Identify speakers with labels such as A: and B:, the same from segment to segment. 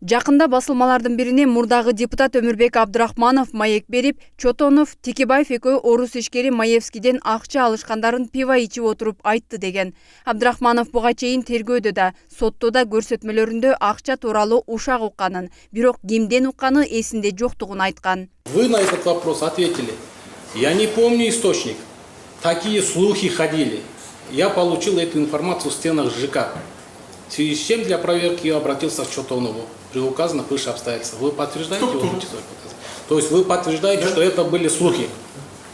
A: Жакында басылмалардын бирине мурдагы депутат Өмүрбек Абдрахманов маек берип, Чотонов, Текебаев экөө орус ишкери Маевскийден акча алышкандарын пиво ичип отуруп айтты деген. Абдрахманов буга чейин тергөөдө да, сотто да көрсөтмөлөрүндө акча тууралуу ушак укканын, бирок кимден укканы эсинде жоктугун айткан.
B: Вы на этот вопрос ответили. Я не помню источник. Такие слухи ходили. Я получил эту информацию в стенах ЖК. В связи с чем для проверки я обратился к Чотонову. При указанных выше обстоятельствах. Вы подтверждаете? То есть вы подтверждаете, что это были слухи?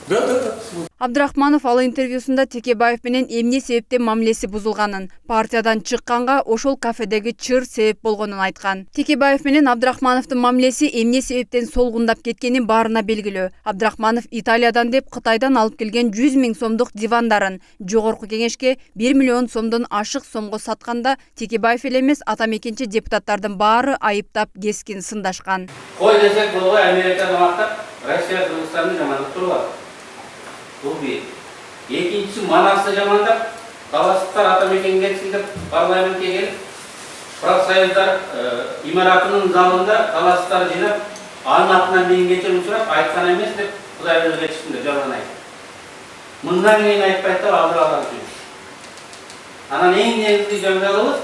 C: Да.
A: Абдрахманов ал интервьюсунда Текебаев менен эмне себептен мамилеси бузулганын, партиядан чыкканга ошол кафедеги чыр себеп болгонун айткан. Текебаев менен Абдрахмановдун мамилеси эмне себептен солгундап кеткени баарына белгилүү. Абдрахманов Италиядан деп Кытайдан алып келген 100 000 сомдук дивандарын Жогорку кеңешке 1 миллион сомдон ашык сомго сатканда Текебаев эле эмес ата мекенчи депутаттардын баары айыптап кескин сындашкан.
D: Кой десек болбой Америкадан мактап, Россия Кыргызстанды жамандап турган. Бұл бир. Экинчisi Манасты жамандап, таластар ата мекенге кетсин деп парламентке келип, профсоюздар имаратынын залында таластар жинап, анын атынан мен кечирим сурап, айткан эмес деп Кудай өзү кетишинде жалган айтты. Мындан кийин айтпайт деп алдыралар жүрүш. Анан эң негизги жаңалыгыбыз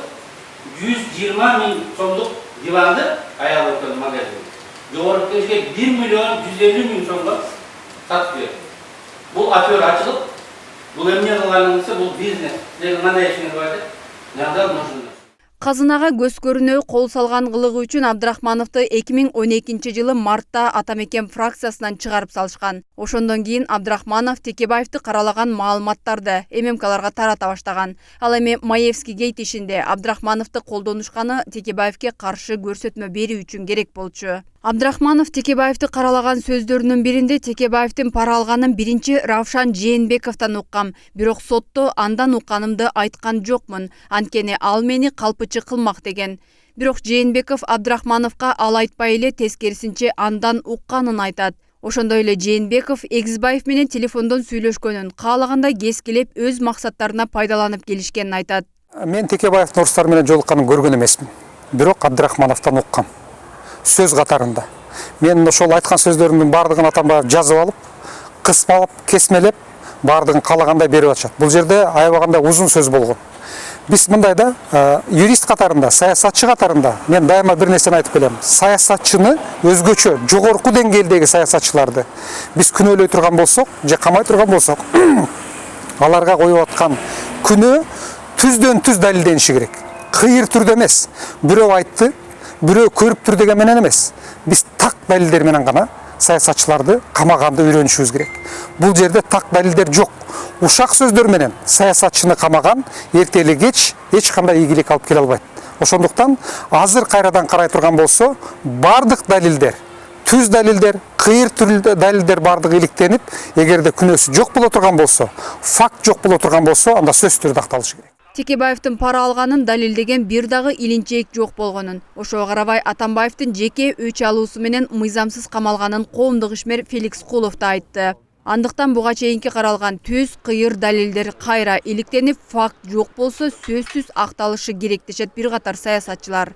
D: 120 000 сомдук диванды аял өткөн магазин. Жогорку кеңешке 1 миллион 150 000 сомго сатып берди. Бұл афер açılıp, бұл эмне кылганыңызды, бұл бизнес. Силердин кандай ишиңиз бар деп, нагда нужно.
A: Казынага көз көрүнөө кол салган кылыгы үчүн Абдрахмановду 2012 жылы мартта Атамекен фракциясынан чыгарып салышкан. Ошондон кийин Абдрахманов Текебаевди каралаган маалыматтарды ММКларга тарата баштаган. Ал эми Маевский гейт ишинде Абдрахмановду колдонушканы Текебаевге каршы көрсөтмө берүү үчүн керек болчу. Абдрахманов Текебаевди каралаган сөздөрүнүн биринде Текебаевдин пара алганын биринчи Равшан Жээнбековдон уккам, бирок сотто андан укканымды айткан жокмун, анткени ал мени калпычы кылмак деген. Бирок Жээнбеков Абдрахмановго ал айтпай эле тескерисинче андан укканын айтат. Ошондой эле Жээнбеков Эгизбаев менен телефондон сүйлөшкөнүн, каалагандай кескилеп өз максаттарына пайдаланып келишкенин айтат.
C: Мен Текебаевдин орустар менен жолукканын көргөн эмесмин. Бирок Абдрахмановдон уккам. Сөз катарында. Мен ошол айткан сөздөрүмдүн бардыгын атамбаев жазып алып, кыспалап, кесмелеп, бардыгын каалагандай берип атышат. Бул жерде аябаганда узун сөз болгон. Биз мындай да, юрист катарында, саясатчы катарында мен дайыма бир нерсени айтып келем. Саясатчыны өзгөчө, жогорку деңгээлдеги саясатчыларды биз күнөөлөй турган болсок, же камай турган болсок, аларга коюп аткан күнөө түздөн түз далилдениши керек. Кыйыр түрдө эмес. Бирөө айтты, бирөө көрүп тур деген менен эмес. Биз так далилдер менен гана саясатчыларды камаганды үйрөнүшүбүз керек. Бул жерде так далилдер жок. Ушак сөздөр менен саясатчыны камаган эртели кеч эч кандай ийгилик алып келе албайт. Ошондуктан азыр кайрадан карай турган болсо, бардык далилдер, түз далилдер, кыйыр түрдө далилдер бардыгы иликтенип, эгерде күнөөсү жок боло турган болсо, факт жок боло турган болсо, анда сөзсүз түрдө акталышы керек.
A: Текебаевдин пара алганын далилдеген бир дагы илинчек жок болгонун, ошого карабай Атамбаевдин жеке өч алуусу менен мыйзамсыз камалганын коомдук ишмер Феликс Кулов да айтты. Андыктан буга чейинки каралган түз кыйыр далилдер кайра иликтенип, факт жок болсо сөзсүз акталышы керек дешет бир катар саясатчылар.